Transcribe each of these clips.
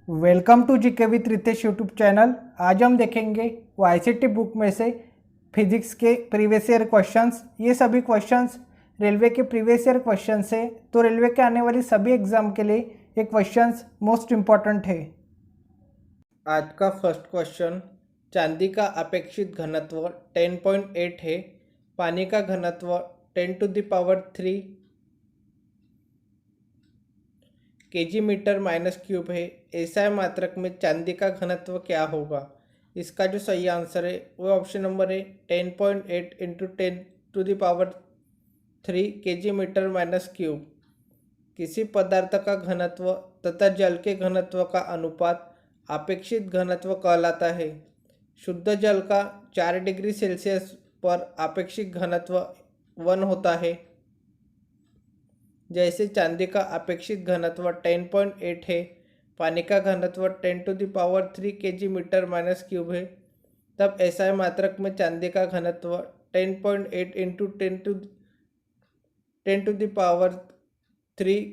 Welcome to GK with Ritesh YouTube channel. आज हम देखेंगे वाईसीटी बुक में से फिजिक्स के प्रीवियस ईयर क्वेश्चंस। ये सभी क्वेश्चंस रेलवे के प्रीवियस ईयर क्वेश्चंस है, तो रेलवे के आने वाली सभी एग्जाम के लिए ये क्वेश्चंस मोस्ट इम्पॉर्टेंट है। आज का फर्स्ट क्वेश्चन, चांदी का अपेक्षित घनत्व 10.8 है, पानी का घनत्व 10⁻³ kg मीटर माइनस क्यूब है। ऐसा मात्रक में चांदी का घनत्व क्या होगा? इसका जो सही आंसर है वो ऑप्शन नंबर है 10.8 into 10⁻³ kg metre minus cube. किसी पदार्थ का घनत्व तथा जल के घनत्व का अनुपात अपेक्षित घनत्व कहलाता है। शुद्ध जल का 4 डिग्री सेल्सियस पर अपेक्षित घनत्व 1 होता है। जैसे चांदी का अपेक्षित घनत्व 10.8 है, पानी का घनत्व 10⁻³ kg मीटर माइनस क्यूब है, तब ऐसा मात्रक में चांदी का घनत्व 10.8 into 10⁻³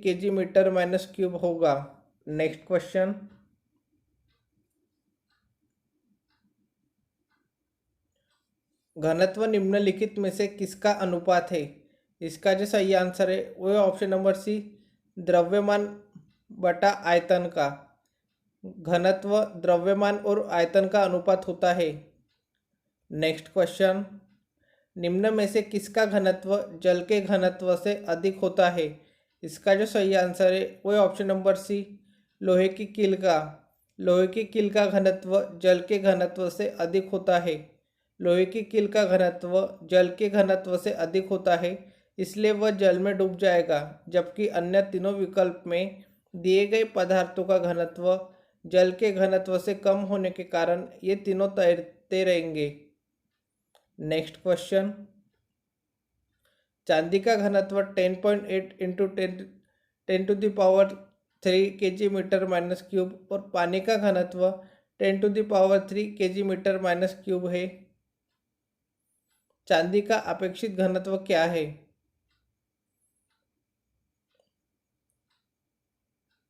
kg metre minus cube होगा। नेक्स्ट क्वेश्चन, घनत्व निम्नलिखित में से किसका अनुपात है? इसका जो सही आंसर है वो ऑप्शन नंबर सी, द्रव्यमान बटा आयतन का। घनत्व द्रव्यमान और आयतन का अनुपात होता है। नेक्स्ट क्वेश्चन, निम्न में से किसका घनत्व जल के घनत्व से अधिक होता है? इसका जो सही आंसर है वो ऑप्शन नंबर सी, लोहे की कील का। लोहे की कील का घनत्व जल के घनत्व से अधिक होता है। लोहे की कील का घनत्व जल के घनत्व से अधिक होता है, इसलिए वह जल में डूब जाएगा, जबकि अन्य तीनों विकल्प में दिए गए पदार्थों का घनत्व जल के घनत्व से कम होने के कारण ये तीनों तैरते रहेंगे। नेक्स्ट क्वेश्चन, चांदी का घनत्व 10.8 into 10⁻³ kg metre minus cube और पानी का घनत्व 10⁻³ kg मीटर माइनस क्यूब है। चांदी का अपेक्षित घनत्व क्या है?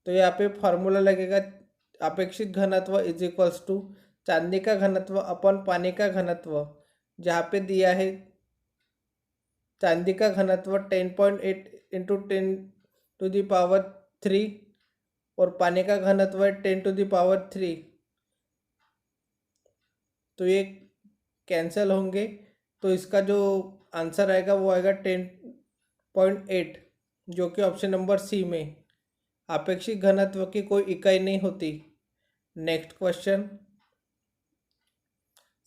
तो यहाँ पे फॉर्मूला लगेगा, अपेक्षित घनत्व इज इक्वल्स टू चांदी का घनत्व अपन पानी का घनत्व। जहाँ पे दिया है चांदी का घनत्व 10.8 इंटू 10⁻³ और पानी का घनत्व है 10⁻³, तो ये कैंसिल होंगे, तो इसका जो आंसर आएगा वो आएगा 10.8, जो कि ऑप्शन नंबर सी में। अपेक्षित घनत्व की कोई इकाई नहीं होती। नेक्स्ट क्वेश्चन,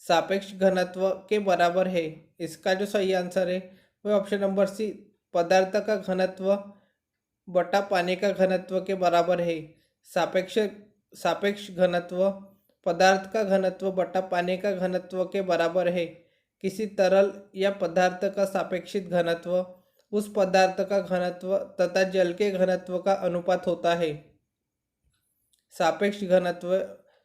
सापेक्ष घनत्व के बराबर है। इसका जो सही आंसर है वह ऑप्शन नंबर सी, पदार्थ का घनत्व बटा पानी का घनत्व के बराबर है। सापेक्ष सापेक्ष घनत्व पदार्थ का घनत्व बटा पानी का घनत्व के बराबर है। किसी तरल या पदार्थ का सापेक्षिक घनत्व उस पदार्थ का घनत्व तथा जल के घनत्व का अनुपात होता है। सापेक्ष घनत्व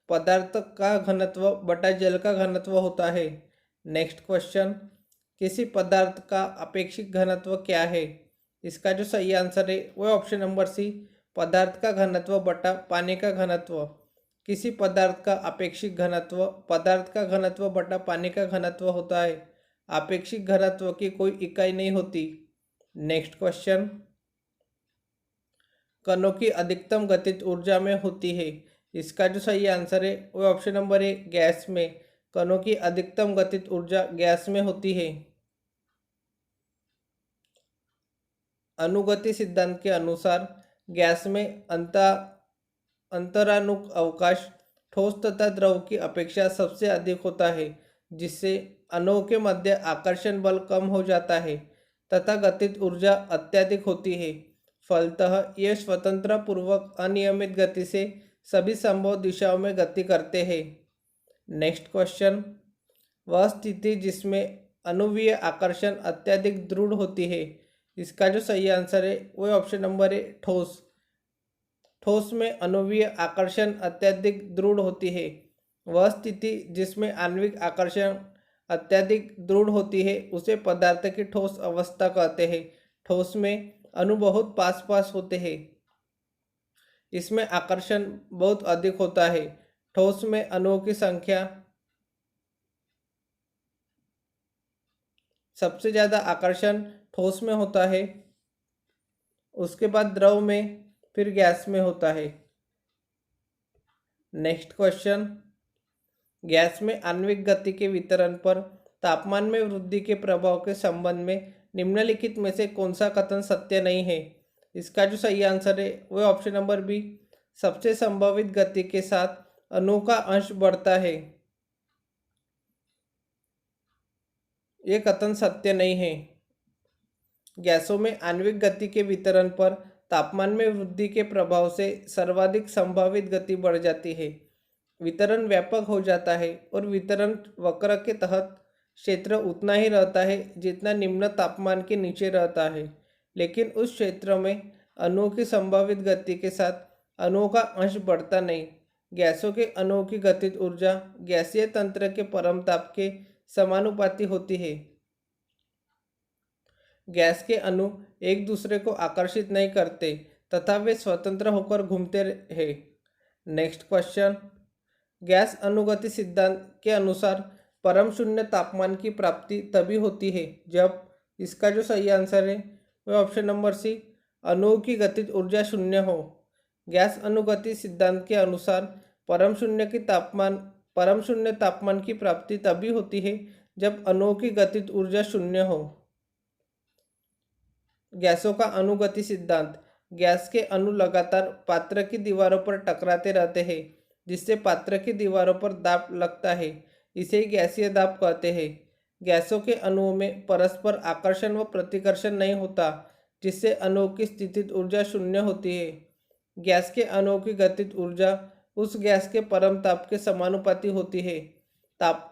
पदार्थ का घनत्व बटा जल का घनत्व होता है। नेक्स्ट क्वेश्चन, किसी पदार्थ का अपेक्षित घनत्व क्या है? इसका जो सही आंसर है वह ऑप्शन नंबर सी, पदार्थ का घनत्व बटा पानी का घनत्व। किसी पदार्थ का अपेक्षित घनत्व पदार्थ का घनत्व बटा पानी का घनत्व होता है। अपेक्षित घनत्व की कोई इकाई नहीं होती। नेक्स्ट क्वेश्चन, कणों की अधिकतम गतिज ऊर्जा में होती है। इसका जो सही आंसर है वो ऑप्शन नंबर है, गैस में। कणों की अधिकतम गतिज ऊर्जा गैस में होती है। अनुगति सिद्धांत के अनुसार गैस में अंतरानुक अवकाश ठोस तथा द्रव की अपेक्षा सबसे अधिक होता है, जिससे अणुओं के मध्य आकर्षण बल कम हो जाता है तथा गतिज ऊर्जा अत्यधिक होती है। फलतः ये स्वतंत्र पूर्वक अनियमित गति से सभी संभव दिशाओं में गति करते हैं। नेक्स्ट क्वेश्चन, वह स्थिति जिसमें अणुवीय आकर्षण अत्यधिक दृढ़ होती है। इसका जो सही आंसर है वो ऑप्शन नंबर है, ठोस। ठोस में अणुवीय आकर्षण अत्यधिक दृढ़ होती है। वह स्थिति जिसमें आणविक आकर्षण अत्यधिक दृढ़ होती है उसे पदार्थ की ठोस अवस्था कहते हैं। ठोस में अणु बहुत पास पास होते हैं। इसमें आकर्षण बहुत अधिक होता है। ठोस में अणुओं की संख्या सबसे ज़्यादा आकर्षण ठोस में होता है, उसके बाद द्रव में, फिर गैस में होता है। नेक्स्ट क्वेश्चन, गैस में आणविक गति के वितरण पर तापमान में वृद्धि के प्रभाव के संबंध में निम्नलिखित में से कौन सा कथन सत्य नहीं है? इसका जो सही आंसर है वह ऑप्शन नंबर बी, सबसे संभावित गति के साथ अणु का अंश बढ़ता है। ये कथन सत्य नहीं है। गैसों में आणविक गति के वितरण पर तापमान में वृद्धि के प्रभाव से सर्वाधिक संभावित गति बढ़ जाती है। वितरण व्यापक हो जाता है और वितरण वक्र के तहत क्षेत्र उतना ही रहता है जितना निम्न तापमान के नीचे रहता है, लेकिन उस क्षेत्र में अणुओं की संभावित गति के साथ अणुओं का अंश बढ़ता नहीं। गैसों के अणुओं की गतिज ऊर्जा गैसीय तंत्र के परम ताप के समानुपाती होती है। गैस के अणु एक दूसरे को आकर्षित नहीं करते तथा वे स्वतंत्र होकर घूमते हैं। नेक्स्ट क्वेश्चन, गैस अनुगति सिद्धांत के अनुसार परम शून्य तापमान की प्राप्ति तभी होती है जब, इसका जो सही आंसर है वह ऑप्शन नंबर सी, अणुओं की गतिज ऊर्जा शून्य हो। गैस अनुगति सिद्धांत के अनुसार परम शून्य तापमान की प्राप्ति तभी होती है जब अणुओं की गतिज ऊर्जा शून्य हो। गैसों का अनुगति सिद्धांत, गैस के अणु लगातार पात्र की दीवारों पर टकराते रहते हैं जिससे पात्र की दीवारों पर दाब लगता है, इसे ही गैसीय दाब कहते हैं। गैसों के अणुओं में परस्पर आकर्षण व प्रतिकर्षण नहीं होता जिससे अणुओं की स्थितिज ऊर्जा शून्य होती है। गैस के अणुओं की गतिज ऊर्जा उस गैस के परम ताप के समानुपाती होती है। ताप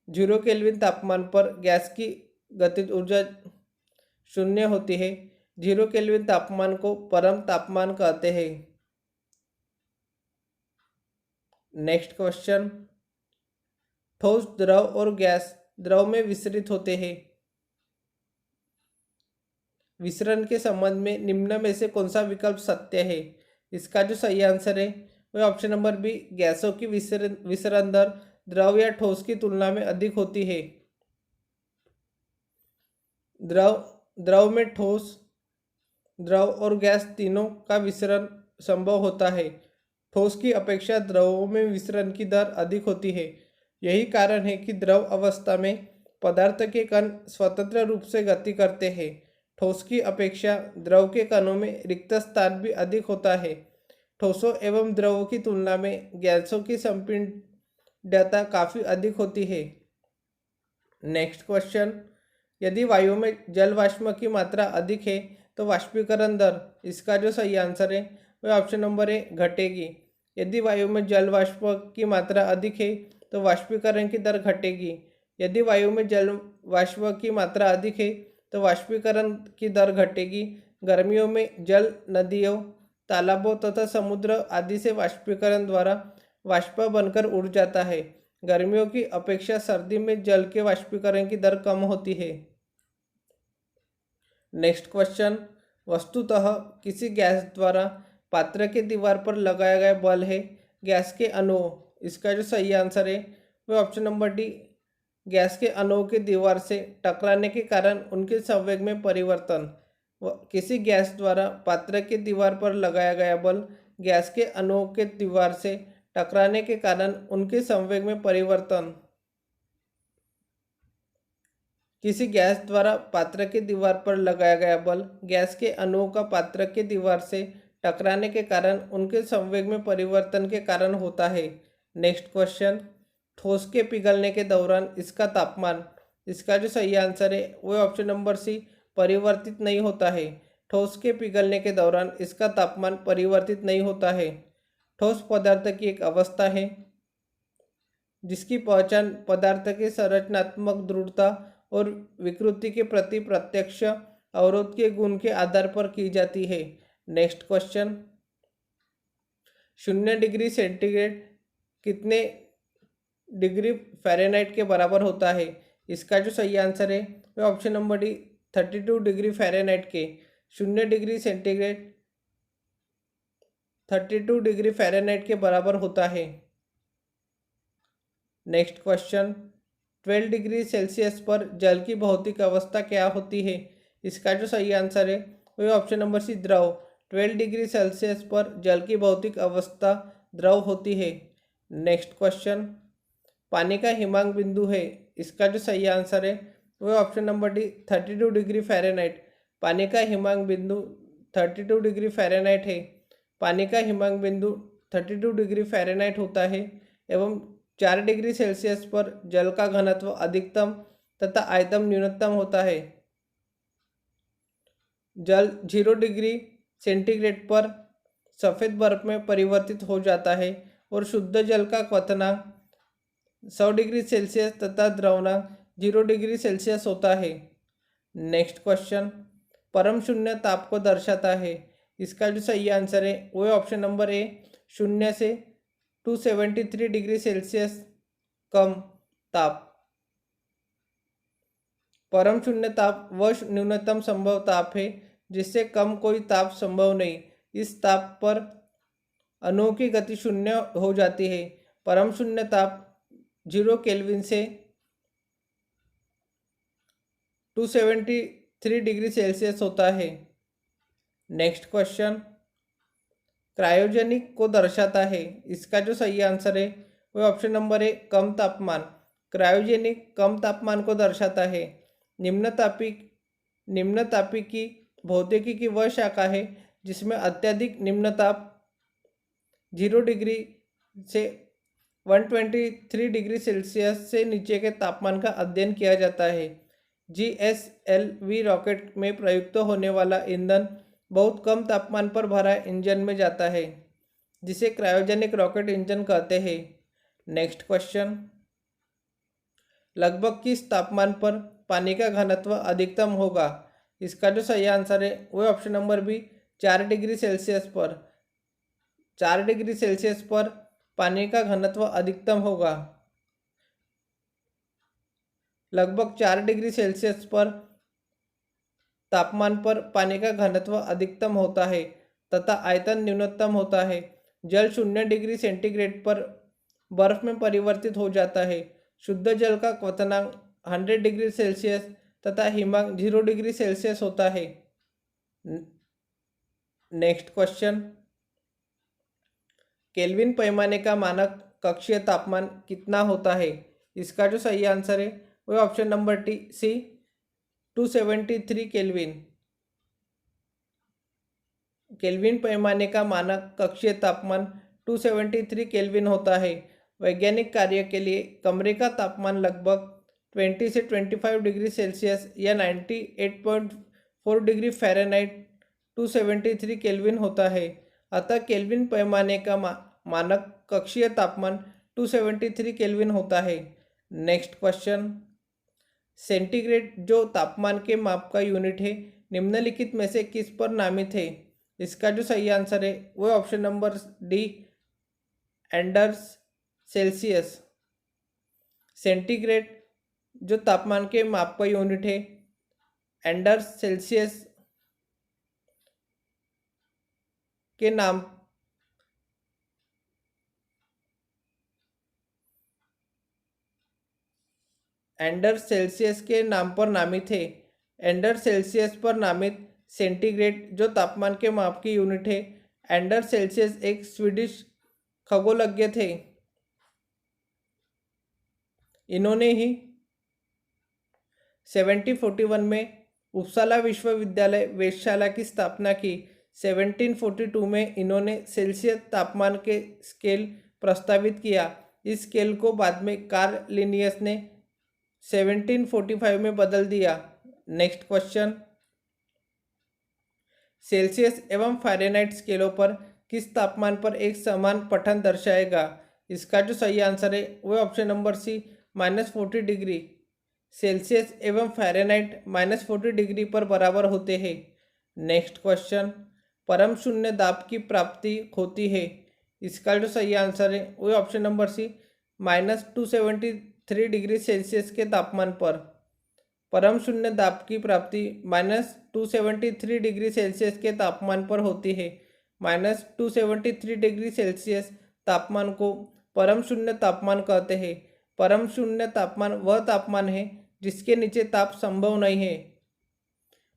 0 केल्विन तापमान पर गैस की गतिज ऊर्जा शून्य होती है। 0 केल्विन तापमान को परम तापमान कहते हैं। नेक्स्ट क्वेश्चन, ठोस, द्रव और गैस द्रव में विसरित होते हैं। विसरण के संबंध में निम्न में से कौन सा विकल्प सत्य है? इसका जो सही आंसर है वह ऑप्शन नंबर बी, गैसों की विसरण दर द्रव या ठोस की तुलना में अधिक होती है। द्रव में ठोस, द्रव और गैस तीनों का विसरण संभव होता है। ठोस की अपेक्षा द्रवों में विसरण की दर अधिक होती है। यही कारण है कि द्रव अवस्था में पदार्थ के कण स्वतंत्र रूप से गति करते हैं। ठोस की अपेक्षा द्रव के कणों में रिक्त स्थान भी अधिक होता है। ठोसों एवं द्रवों की तुलना में गैसों की संपीड्यता काफ़ी अधिक होती है। नेक्स्ट क्वेश्चन, यदि वायु में जल वाष्प की मात्रा अधिक है तो वाष्पीकरण दर, इसका जो सही आंसर है वह ऑप्शन नंबर ए, घटेगी। यदि वायु में जल वाष्प की मात्रा अधिक है तो वाष्पीकरण की दर घटेगी। यदि वायु में जल वाष्प की मात्रा अधिक है तो वाष्पीकरण की दर घटेगी। गर्मियों में जल नदियों, तालाबों तथा समुद्र आदि से वाष्पीकरण द्वारा वाष्प बनकर उड़ जाता है। गर्मियों की अपेक्षा सर्दी में जल के वाष्पीकरण की दर कम होती है। नेक्स्ट क्वेश्चन, वस्तुतः किसी गैस द्वारा पात्र के दीवार पर लगाया गया बल है गैस के अणुओं, इसका जो सही आंसर है वह ऑप्शन नंबर डी, गैस के अणुओं की दीवार से टकराने के कारण उनके संवेग में परिवर्तन। किसी गैस द्वारा पात्र की दीवार पर लगाया गया बल गैस के अणुओं के दीवार से टकराने के कारण उनके संवेग में परिवर्तन। किसी गैस द्वारा पात्र की दीवार पर लगाया गया बल गैस के अणुओं का पात्र की दीवार से टकराने के कारण उनके संवेग में परिवर्तन के कारण होता है। नेक्स्ट क्वेश्चन, ठोस के पिघलने के दौरान इसका तापमान, इसका जो सही आंसर है वो ऑप्शन नंबर सी, परिवर्तित नहीं होता है। ठोस के पिघलने के दौरान इसका तापमान परिवर्तित नहीं होता है। ठोस पदार्थ की एक अवस्था है जिसकी पहचान पदार्थ की संरचनात्मक दृढ़ता और विकृति के प्रति प्रत्यक्ष अवरोध के गुण के आधार पर की जाती है। नेक्स्ट क्वेश्चन, 0 डिग्री सेंटीग्रेड कितने डिग्री फ़ारेनहाइट के बराबर होता है? इसका जो सही आंसर है वह option number D, 32 degree Fahrenheit के। 0 डिग्री सेंटीग्रेड 32 डिग्री फ़ारेनहाइट के बराबर होता है। नेक्स्ट क्वेश्चन, 12 डिग्री सेल्सियस पर जल की भौतिक अवस्था क्या होती है? इसका जो सही आंसर है वो ऑप्शन नंबर सी, द्रव। 12 डिग्री सेल्सियस पर जल की भौतिक अवस्था द्रव होती है। नेक्स्ट क्वेश्चन, पानी का हिमांक बिंदु है, इसका जो सही आंसर है वो option number D, 32 degree Fahrenheit. पानी का हिमांक बिंदु 32 डिग्री फ़ारेनहाइट है। पानी का हिमांक बिंदु 32 डिग्री फ़ारेनहाइट होता है एवं 4 डिग्री सेल्सियस पर जल का घनत्व अधिकतम तथा आयतन न्यूनतम होता है। जल 0 डिग्री सेंटीग्रेड पर सफ़ेद बर्फ में परिवर्तित हो जाता है और शुद्ध जल का क्वथनांक 100 डिग्री सेल्सियस तथा द्रवनांक 0 डिग्री सेल्सियस होता है। नेक्स्ट क्वेश्चन, परम शून्य ताप को दर्शाता है, इसका जो सही आंसर है वो ऑप्शन नंबर ए, 0 से 273 डिग्री सेल्सियस कम ताप। परम शून्य ताप वह न्यूनतम संभव ताप है जिससे कम कोई ताप संभव नहीं। इस ताप पर अणुओं की गति शून्य हो जाती है। परम शून्य ताप 0 केल्विन से 273 डिग्री सेल्सियस होता है। नेक्स्ट क्वेश्चन, क्रायोजेनिक को दर्शाता है, इसका जो सही आंसर है वो ऑप्शन नंबर ए, कम तापमान। क्रायोजेनिक कम तापमान को दर्शाता है। निम्न तापी की भौतिकी की वह शाखा है जिसमें अत्यधिक निम्न ताप 0 डिग्री से 123 डिग्री सेल्सियस से नीचे के तापमान का अध्ययन किया जाता है। GSLV रॉकेट में प्रयुक्त होने वाला ईंधन बहुत कम तापमान पर भरा इंजन में जाता है, जिसे क्रायोजेनिक रॉकेट इंजन कहते हैं। नेक्स्ट क्वेश्चन, लगभग किस तापमान पर पानी का घनत्व अधिकतम होगा? इसका जो सही आंसर है वो option number B, 4 degree Celsius पर। 4 डिग्री सेल्सियस पर पानी का घनत्व अधिकतम होगा। लगभग 4 डिग्री सेल्सियस पर तापमान पर पानी का घनत्व अधिकतम होता है तथा आयतन न्यूनतम होता है। जल 0 डिग्री सेंटीग्रेड पर बर्फ में परिवर्तित हो जाता है। शुद्ध जल का क्वथनांक 100 डिग्री सेल्सियस तथा हिमांक 0 डिग्री सेल्सियस होता है। नेक्स्ट क्वेश्चन, केल्विन पैमाने का मानक कक्षीय तापमान कितना होता है? इसका जो सही आंसर है वो ऑप्शन नंबर टी, सी, 273 केल्विन। केल्विन पैमाने का मानक कक्षीय तापमान 273 केल्विन होता है। वैज्ञानिक कार्य के लिए कमरे का तापमान लगभग 20 से 25 डिग्री सेल्सियस या 98.4 डिग्री फ़ारेनहाइट 273 केल्विन होता है। अतः केल्विन पैमाने का मानक कक्षीय तापमान 273 केल्विन होता है। नेक्स्ट क्वेश्चन, सेंटीग्रेड जो तापमान के माप का यूनिट है निम्नलिखित में से किस पर नामित है? इसका जो सही आंसर है वो option number D, Anders Celsius. Centigrade जो तापमान के माप का यूनिट है एंडर्स सेल्सियस के नाम एंडर्स सेल्सियस के नाम पर नामित है। एंडर्स सेल्सियस पर नामित सेंटीग्रेड जो तापमान के माप की यूनिट है एंडर्स सेल्सियस एक स्वीडिश खगोलज्ञ थे। इन्होंने ही 1741 में उपसाला विश्वविद्यालय वेधशाला की स्थापना की। 1742 में इन्होंने सेल्सियस तापमान के स्केल प्रस्तावित किया। इस स्केल को बाद में कार्ल लिनियस ने 1745 में बदल दिया। नेक्स्ट क्वेश्चन, सेल्सियस एवं फ़ारेनहाइट स्केलों पर किस तापमान पर एक समान पठन दर्शाएगा? इसका जो सही आंसर है वो option number C, -40 degree. Celsius एवं फ़ारेनहाइट -40 डिग्री पर बराबर होते हैं। नेक्स्ट क्वेश्चन, परम शून्य दाब की प्राप्ति होती है। इसका जो सही आंसर है वो option number C, -273 degree Celsius के तापमान पर। परम शून्य दाब की प्राप्ति -273 डिग्री सेल्सियस के तापमान पर होती है। -273 डिग्री सेल्सियस तापमान को परम शून्य तापमान कहते हैं। परम शून्य तापमान वह तापमान है जिसके नीचे ताप संभव नहीं है।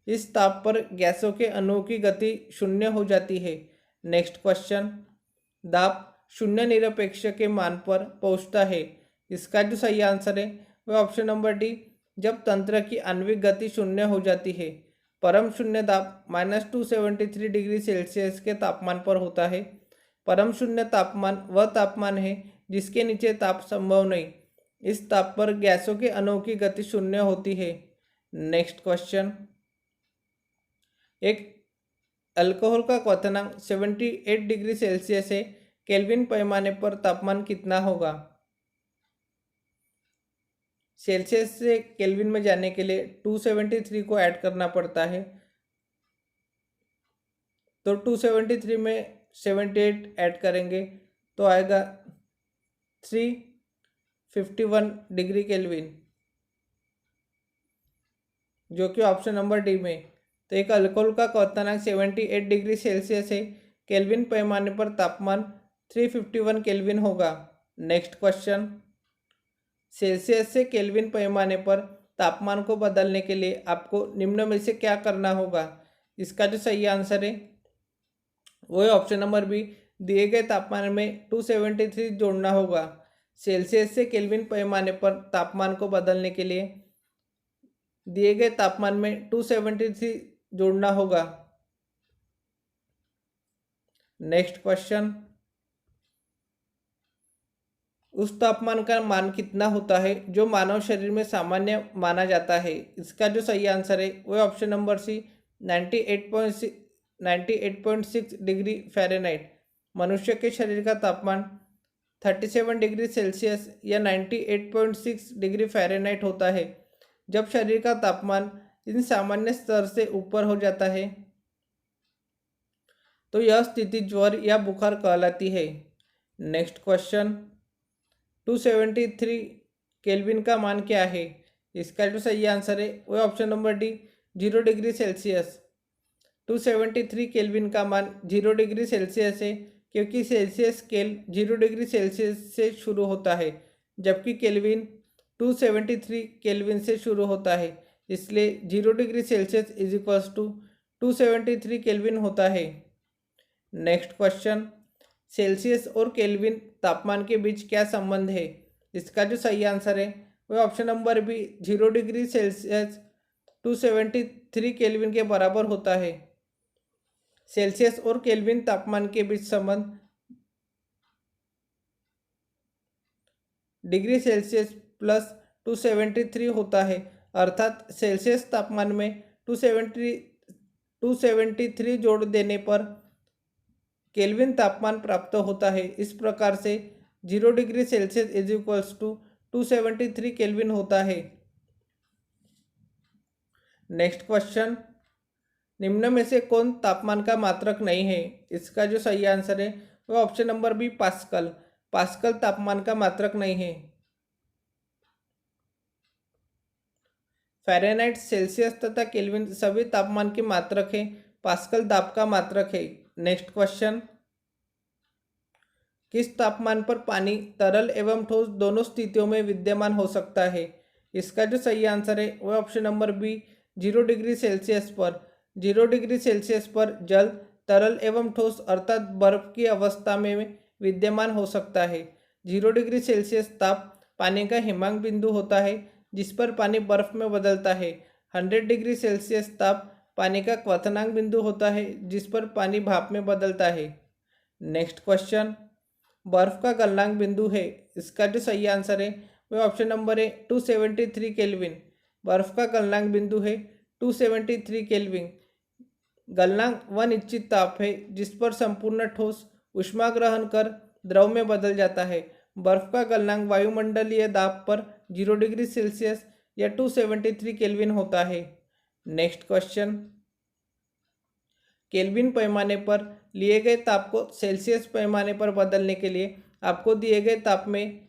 इस ताप पर गैसों के अणुओं की गति शून्य हो जाती है। नेक्स्ट क्वेश्चन, दाब शून्य निरपेक्ष के मान पर पहुंचता है। इसका जो सही आंसर है वह ऑप्शन नंबर डी, जब तंत्र की आणविक गति शून्य हो जाती है। परम शून्य दाब -273 डिग्री सेल्सियस के तापमान पर होता है। परम शून्य तापमान वह तापमान है जिसके नीचे ताप संभव नहीं। इस ताप पर गैसों के अणुओं की गति शून्य होती है। नेक्स्ट क्वेश्चन, एक अल्कोहल का क्वथनांक 78 डिग्री सेल्सियस है। केल्विन पैमाने पर तापमान कितना होगा? सेल्सियस से केल्विन में जाने के लिए 273 को ऐड करना पड़ता है, तो 273 में 78 ऐड करेंगे तो आएगा 351 डिग्री केल्विन, जो कि ऑप्शन नंबर डी में। तो एक अल्कोहल का क्वथनांक 78 डिग्री सेल्सियस है। केल्विन पैमाने पर तापमान 351 केल्विन होगा। नेक्स्ट क्वेश्चन, सेल्सियस से केल्विन पैमाने पर तापमान को बदलने के लिए आपको निम्न में से क्या करना होगा? इसका जो सही आंसर है वो है ऑप्शन नंबर बी, दिए गए तापमान में 273 जोड़ना होगा। सेल्सियस से केल्विन पैमाने पर तापमान को बदलने के लिए दिए गए तापमान में 273 जोड़ना होगा। नेक्स्ट क्वेश्चन, उस तापमान का मान कितना होता है जो मानव शरीर में सामान्य माना जाता है? इसका जो सही आंसर है वो option number C, 98.6 degree Fahrenheit. मनुष्य के शरीर का तापमान 37 डिग्री सेल्सियस या 98.6 डिग्री फ़ारेनहाइट होता है। जब शरीर का तापमान इन सामान्य स्तर से ऊपर हो जाता है तो यह स्थिति ज्वर या बुखार कहलाती है। नेक्स्ट क्वेश्चन, 273 केल्विन का मान क्या है? इसका जो सही आंसर है वो option number D, 0 degree Celsius. 273 kelvin का मान 0 डिग्री सेल्सियस है क्योंकि सेल्सियस स्केल 0 डिग्री सेल्सियस से शुरू होता है, जबकि केल्विन 273 केल्विन से शुरू होता है। इसलिए 0 degree Celsius is equals to 273 Kelvin होता है। नेक्स्ट क्वेश्चन, सेल्सियस और केल्विन तापमान के बीच क्या संबंध है? इसका जो सही आंसर है वह option number B, 0 degree Celsius 273 Kelvin के बराबर होता है। सेल्सियस और केल्विन तापमान के बीच संबंध डिग्री सेल्सियस प्लस 273 होता है, अर्थात सेल्सियस तापमान में 273 जोड़ देने पर केल्विन तापमान प्राप्त होता है। इस प्रकार से 0 degree Celsius is equals to 273 Kelvin होता है। नेक्स्ट क्वेश्चन, निम्न में से कौन तापमान का मात्रक नहीं है? इसका जो सही आंसर है वह option number B, pascal. Pascal तापमान का मात्रक नहीं है। फ़ारेनहाइट, सेल्सियस तथा केल्विन सभी तापमान के मात्रक है। पास्कल दाब का मात्रक है। नेक्स्ट क्वेश्चन, किस तापमान पर पानी तरल एवं ठोस दोनों स्थितियों में विद्यमान हो सकता है? इसका जो सही आंसर है वह option number B, 0 degree Celsius पर। 0 डिग्री सेल्सियस पर जल तरल एवं ठोस अर्थात बर्फ की अवस्था में विद्यमान हो सकता है। 0 डिग्री सेल्सियस ताप पानी का हिमांक बिंदु होता है जिस पर पानी बर्फ में बदलता है। 100 डिग्री सेल्सियस ताप पानी का क्वथनांक बिंदु होता है जिस पर पानी भाप में बदलता है। नेक्स्ट क्वेश्चन, बर्फ का गलनांक बिंदु है। इसका जो सही आंसर है वह ऑप्शन नंबर है 273 केल्विन। बर्फ का गलनांक बिंदु है 273 केल्विन। गलनांक वह निश्चित ताप है जिस पर संपूर्ण ठोस ऊष्मा ग्रहण कर द्रव में बदल जाता है। बर्फ का गलनांक वायुमंडलीय दाब पर 0 डिग्री सेल्सियस या 273 केल्विन होता है। नेक्स्ट क्वेश्चन, केल्विन पैमाने पर लिए गए ताप को सेल्सियस पैमाने पर बदलने के लिए आपको दिए गए ताप में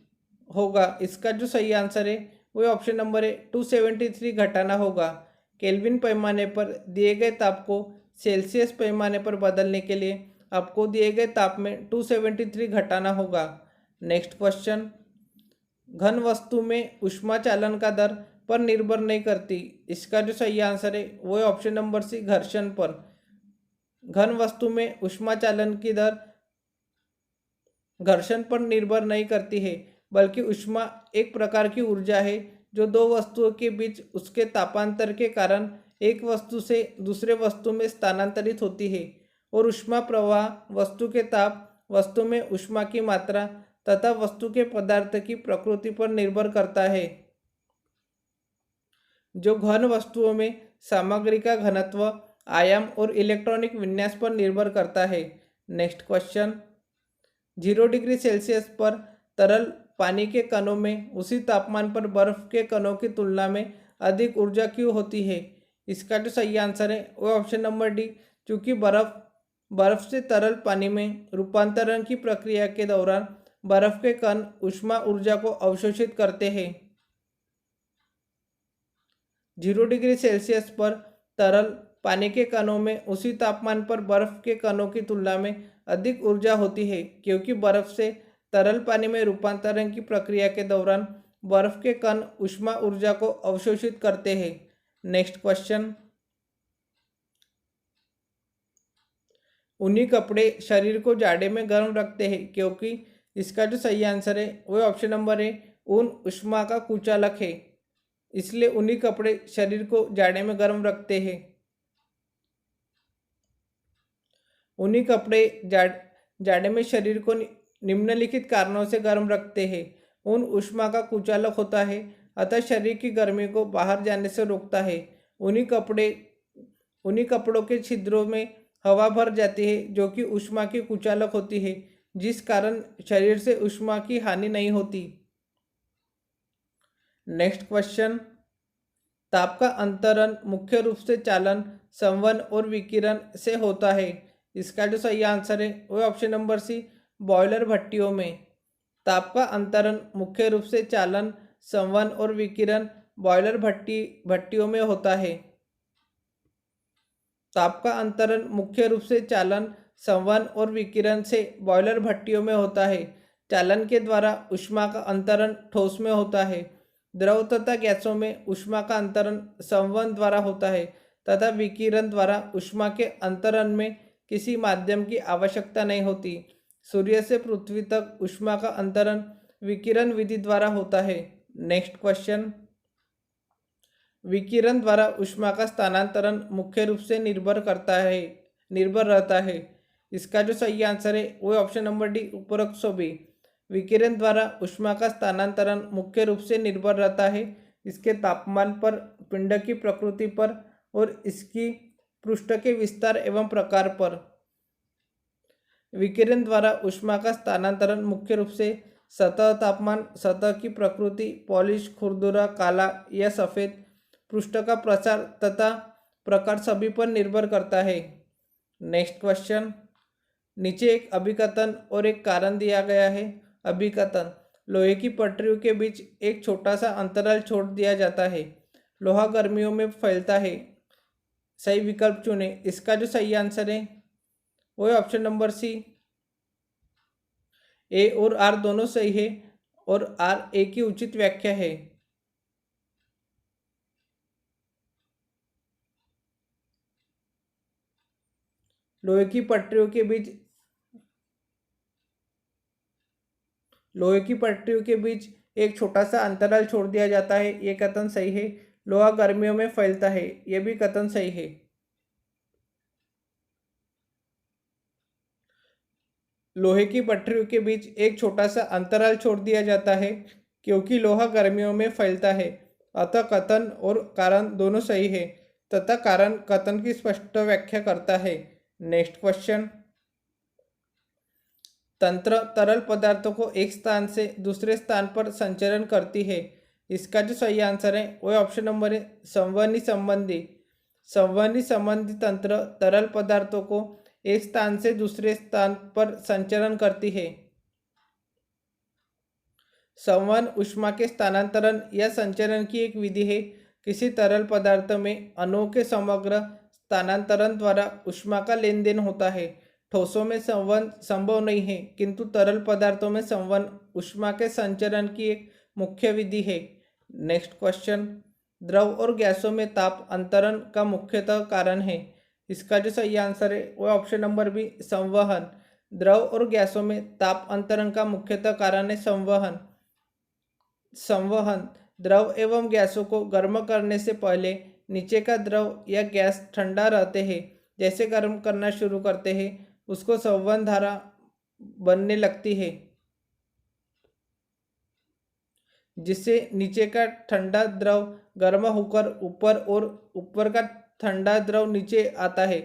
होगा। इसका जो सही आंसर है वह ऑप्शन नंबर है 273 घटाना होगा। केल्विन पैमाने पर दिए गए ताप को सेल्सियस पैमाने पर बदलने के लिए आपको दिए गए ताप में 273 घटाना होगा। नेक्स्ट क्वेश्चन, घन वस्तु में ऊष्मा चालन का दर पर निर्भर नहीं करती। इसका जो सही आंसर है वो है ऑप्शन नंबर सी, घर्षण पर। घन वस्तु में ऊष्मा चालन की दर घर्षण पर निर्भर नहीं करती है, बल्कि ऊष्मा एक प्रकार की ऊर्जा है जो दो वस्तुओं के बीच उसके तापांतर के कारण एक वस्तु से दूसरे वस्तु में स्थानांतरित होती है। और ऊष्मा प्रवाह वस्तु के ताप, वस्तु में ऊष्मा की मात्रा तथा वस्तु के पदार्थ की प्रकृति पर निर्भर करता है। जो घन वस्तुओं में सामग्री का घनत्व, आयाम और इलेक्ट्रॉनिक विन्यास पर निर्भर करता है। नेक्स्ट क्वेश्चन, 0 डिग्री सेल्सियस पर तरल पानी के कणों में उसी तापमान पर बर्फ के कणों की तुलना में अधिक ऊर्जा क्यों होती है। इसका जो सही आंसर है वो ऑप्शन नंबर डी, क्योंकि बर्फ से तरल पानी में रूपांतरण की प्रक्रिया के दौरान बर्फ के कण ऊष्मा ऊर्जा को अवशोषित करते हैं। 0 डिग्री सेल्सियस पर तरल पानी के कणों में उसी तापमान पर बर्फ के कणों की तुलना में अधिक ऊर्जा होती है, क्योंकि बर्फ से तरल पानी में रूपांतरण की प्रक्रिया के दौरान बर्फ के कण ऊष्मा ऊर्जा को अवशोषित करते हैं। नेक्स्ट क्वेश्चन, ऊनी कपड़े शरीर को जाड़े में गर्म रखते हैं, क्योंकि इसका जो सही आंसर है वो ऑप्शन नंबर है, ऊन ऊष्मा का कुचालक है, इसलिए ऊनी कपड़े शरीर को जाड़े में गर्म रखते हैं। ऊनी कपड़े जाड़े में शरीर को निम्नलिखित कारणों से गर्म रखते हैं। ऊन ऊष्मा का कुचालक होता है, अतः शरीर की गर्मी को बाहर जाने से रोकता है। ऊनी कपड़ों के छिद्रों में हवा भर जाती है, जो कि ऊष्मा की कुचालक होती है, जिस कारण शरीर से ऊष्मा की हानि नहीं होती। नेक्स्ट क्वेश्चन, ताप का अंतरण मुख्य रूप से चालन, संवहन और विकिरण से होता है। इसका जो सही आंसर है वो ऑप्शन नंबर सी, बॉयलर भट्टियों में। ताप का अंतरण मुख्य रूप से चालन, संवहन और विकिरण बॉयलर भट्टियों में होता है। ताप का अंतरण मुख्य रूप से चालन, संवहन और विकिरण से बॉयलर भट्टियों में होता है। चालन के द्वारा ऊष्मा का अंतरण ठोस में होता है। द्रव तथा गैसों में ऊष्मा का अंतरण संवहन द्वारा होता है तथा विकिरण द्वारा ऊष्मा के अंतरण में किसी माध्यम की आवश्यकता नहीं होती। सूर्य से पृथ्वी तक ऊष्मा का अंतरण विकिरण विधि द्वारा होता है। नेक्स्ट क्वेश्चन, विकिरण द्वारा ऊष्मा का स्थानांतरण मुख्य रूप से निर्भर रहता है। इसका जो सही आंसर है वो ऑप्शन नंबर डी, उपरोक्त सभी। विकिरण द्वारा ऊष्मा का स्थानांतरण मुख्य रूप से निर्भर रहता है इसके तापमान पर, पिंड की प्रकृति पर और इसकी पृष्ठ के विस्तार एवं प्रकार पर। विकिरण द्वारा ऊष्मा का स्थानांतरण मुख्य रूप से सतह तापमान, सतह की प्रकृति, पॉलिश, खुरदुरा, काला या सफ़ेद, पृष्ठ का प्रसार तथा प्रकार सभी पर निर्भर करता है। नेक्स्ट क्वेश्चन, नीचे एक अभिकथन और एक कारण दिया गया है। अभिकथन, लोहे की पटरियों के बीच एक छोटा सा अंतराल छोड़ दिया जाता है, लोहा गर्मियों में फैलता है। सही विकल्प चुने। इसका जो सही आंसर है वो है ऑप्शन नंबर सी, ए और आर दोनों सही है और आर ए की उचित व्याख्या है। लोहे की पटरियों के बीच एक छोटा सा अंतराल छोड़ दिया जाता है, ये कथन सही है। लोहा गर्मियों में फैलता है, यह भी कथन सही है। लोहे की पटरियों के बीच एक छोटा सा अंतराल छोड़ दिया जाता है क्योंकि लोहा गर्मियों में फैलता है, अतः कथन और कारण दोनों सही है तथा कारण कथन की स्पष्ट व्याख्या करता है। नेक्स्ट क्वेश्चन, तंत्र तरल पदार्थों को एक स्थान से दूसरे स्थान पर संचरण करती है। इसका जो सही आंसर है वो ऑप्शन नंबर है, संवहनी संबंधी तंत्र तरल पदार्थों को एक स्थान से दूसरे स्थान पर संचरण करती है। संवहन ऊष्मा के स्थानांतरण या संचरण की एक विधि है। किसी तरल पदार्थ में अणुओं के समग्र स्थानांतरण द्वारा ऊष्मा का लेन देन होता है। ठोसों में संवहन संभव नहीं है, किंतु तरल पदार्थों में संवहन ऊष्मा के संचरण की एक मुख्य विधि है। नेक्स्ट क्वेश्चन, द्रव और गैसों में ताप अंतरण का मुख्यतः कारण है। इसका जो सही आंसर है वो ऑप्शन नंबर बी, संवहन। द्रव और गैसों में ताप अंतरण का मुख्यतः कारण है संवहन। संवहन, द्रव एवं गैसों को गर्म करने से पहले नीचे का द्रव या गैस ठंडा रहते हैं। जैसे गर्म करना शुरू करते हैं उसको संवहन धारा बनने लगती है, जिससे नीचे का ठंडा द्रव गर्म होकर ऊपर और ऊपर का ठंडा द्रव नीचे आता है।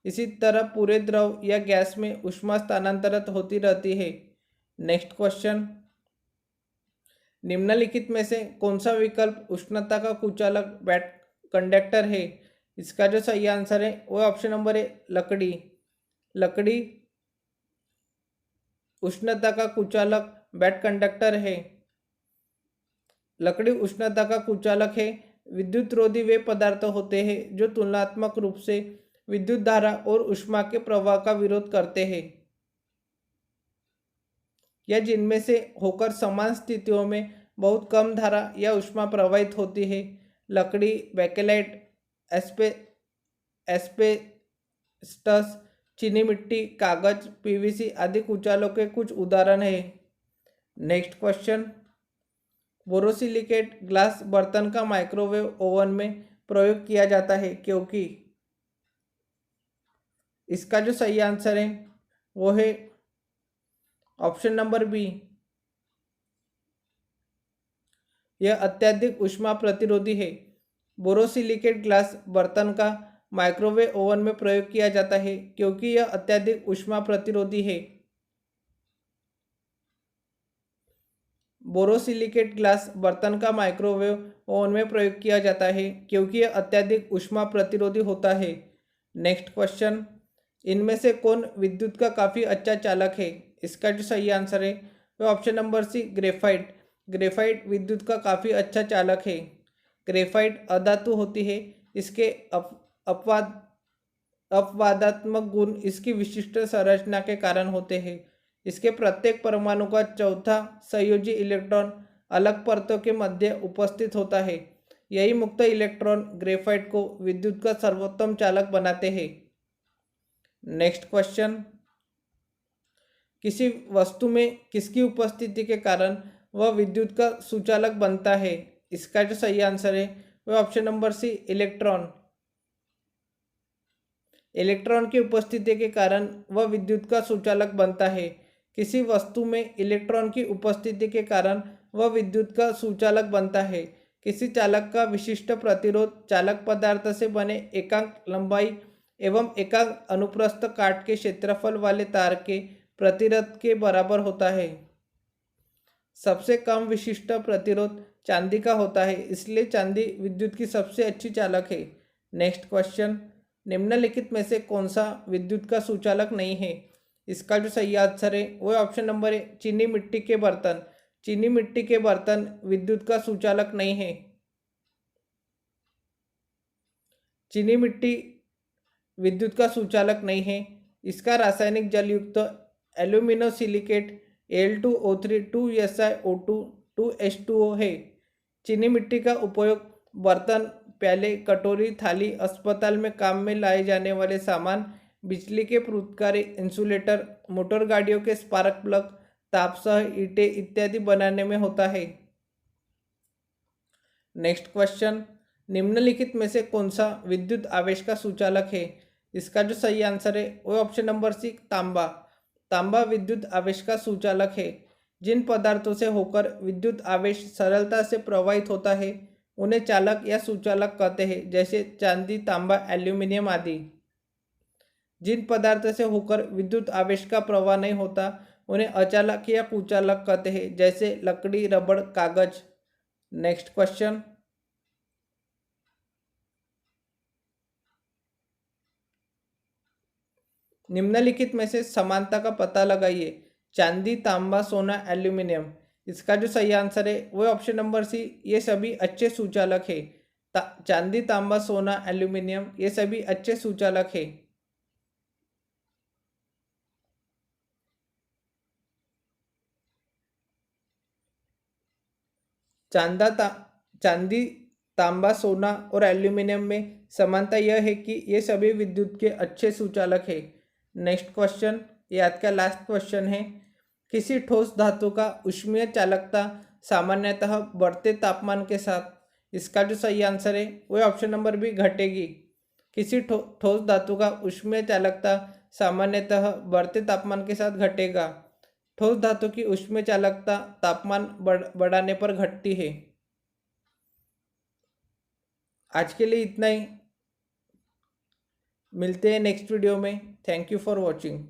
इसी तरह पूरे द्रव या गैस में ऊष्मा स्थानांतरित होती रहती है। नेक्स्ट क्वेश्चन, निम्नलिखित में से कौन सा विकल्प उष्णता का कुचालक बैट कंडक्टर है। इसका जो सही आंसर है वो ऑप्शन नंबर है, लकड़ी। लकड़ी उष्णता का कुचालक बैट कंडक्टर है। लकड़ी उष्णता का कुचालक है। विद्युत रोधी वे पदार्थ होते हैं जो तुलनात्मक रूप से विद्युत धारा और ऊष्मा के प्रवाह का विरोध करते हैं, या जिनमें से होकर समान स्थितियों में बहुत कम धारा या ऊष्मा प्रवाहित होती है। लकड़ी, बेकेलाइट, एस्बेस्टस, चीनी मिट्टी, कागज, पीवीसी आदि कुचालों के कुछ उदाहरण हैं। नेक्स्ट क्वेश्चन, बोरोसिलिकेट ग्लास बर्तन का माइक्रोवेव ओवन में प्रयोग किया जाता है क्योंकि। इसका जो सही आंसर है वो है ऑप्शन नंबर बी, यह अत्यधिक ऊष्मा प्रतिरोधी है। बोरोसिलिकेट ग्लास बर्तन का माइक्रोवेव ओवन में प्रयोग किया जाता है क्योंकि यह अत्यधिक ऊष्मा प्रतिरोधी है। बोरोसिलिकेट ग्लास बर्तन का माइक्रोवेव ओवन में प्रयोग किया जाता है क्योंकि यह अत्यधिक ऊष्मा प्रतिरोधी होता है। नेक्स्ट क्वेश्चन, इनमें से कौन विद्युत का काफ़ी अच्छा चालक है। इसका जो सही आंसर है वह option number C, graphite. Graphite विद्युत का काफ़ी अच्छा चालक है। ग्रेफाइट अधातु होती है। इसके अपवादात्मक गुण इसकी विशिष्ट संरचना के कारण होते हैं। इसके प्रत्येक परमाणु का चौथा संयोजी इलेक्ट्रॉन अलग परतों के मध्य उपस्थित होता है। यही मुक्त इलेक्ट्रॉन ग्रेफाइट को विद्युत का सर्वोत्तम चालक बनाते हैं। नेक्स्ट क्वेश्चन, किसी वस्तु में किसकी उपस्थिति के कारण वह विद्युत का सुचालक बनता है। इसका जो सही आंसर है वह option number C, electron. Electron की उपस्थिति के कारण वह विद्युत का सुचालक बनता है। किसी वस्तु में इलेक्ट्रॉन की उपस्थिति के कारण वह विद्युत का सुचालक बनता है। किसी चालक का विशिष्ट प्रतिरोध चालक पदार्थ से बने एकांक लंबाई एवं एकांक अनुप्रस्थ काट के क्षेत्रफल वाले तार के प्रतिरोध के बराबर होता है। सबसे कम विशिष्ट प्रतिरोध चांदी का होता है, इसलिए चांदी विद्युत की सबसे अच्छी चालक है। नेक्स्ट क्वेश्चन, निम्नलिखित में से कौन सा विद्युत का सुचालक नहीं है। इसका जो सही आंसर है वो ऑप्शन नंबर है, चीनी मिट्टी के बर्तन। चीनी मिट्टी के बर्तन विद्युत का सुचालक नहीं है। चीनी मिट्टी विद्युत का सुचालक नहीं है। इसका रासायनिक जलयुक्त एल्यूमिनोसिलिकेट Al2O3 2SiO2 2H2O है। चीनी मिट्टी का उपयोग बर्तन, प्याले, कटोरी, थाली, अस्पताल में काम में लाए जाने वाले सामान, बिजली के पूर्वकारी इंसुलेटर, मोटर गाड़ियों के स्पार्क प्लग, ताप सह ईंटें इत्यादि बनाने में होता है। नेक्स्ट क्वेश्चन, निम्नलिखित में से कौन सा विद्युत आवेश का सुचालक है। इसका जो सही आंसर है वो ऑप्शन नंबर सी, तांबा। तांबा विद्युत आवेश का सुचालक है। जिन पदार्थों से होकर विद्युत आवेश सरलता से प्रवाहित होता है उन्हें चालक या सुचालक कहते हैं, जैसे चांदी, तांबा, एल्यूमिनियम आदि। जिन पदार्थ से होकर विद्युत आवेश का प्रवाह नहीं होता उन्हें अचालक या कुचालक कहते हैं, जैसे लकड़ी, रबड़, कागज। नेक्स्ट क्वेश्चन, निम्नलिखित में से समानता का पता लगाइए। चांदी, तांबा, सोना, एल्यूमिनियम। इसका जो सही आंसर है वो ऑप्शन नंबर सी, ये सभी अच्छे सुचालक है। चांदी, तांबा, सोना, एल्यूमिनियम ये सभी अच्छे सुचालक है। चांदी, तांबा, सोना और एल्यूमिनियम में समानता यह है कि ये सभी विद्युत के अच्छे सुचालक हैं। नेक्स्ट क्वेश्चन, ये आज का लास्ट क्वेश्चन है। किसी ठोस धातु का ऊष्मीय चालकता सामान्यतः बढ़ते तापमान के साथ, इसका जो सही आंसर है वो ऑप्शन नंबर बी, घटेगी। किसी ठोस धातु का ऊष्मीय चालकता सामान्यतः बढ़ते तापमान के साथ घटेगा। ठोस धातु की ऊष्मीय चालकता तापमान बढ़ाने पर घटती है। आज के लिए इतना ही, मिलते हैं नेक्स्ट वीडियो में। Thank you for watching.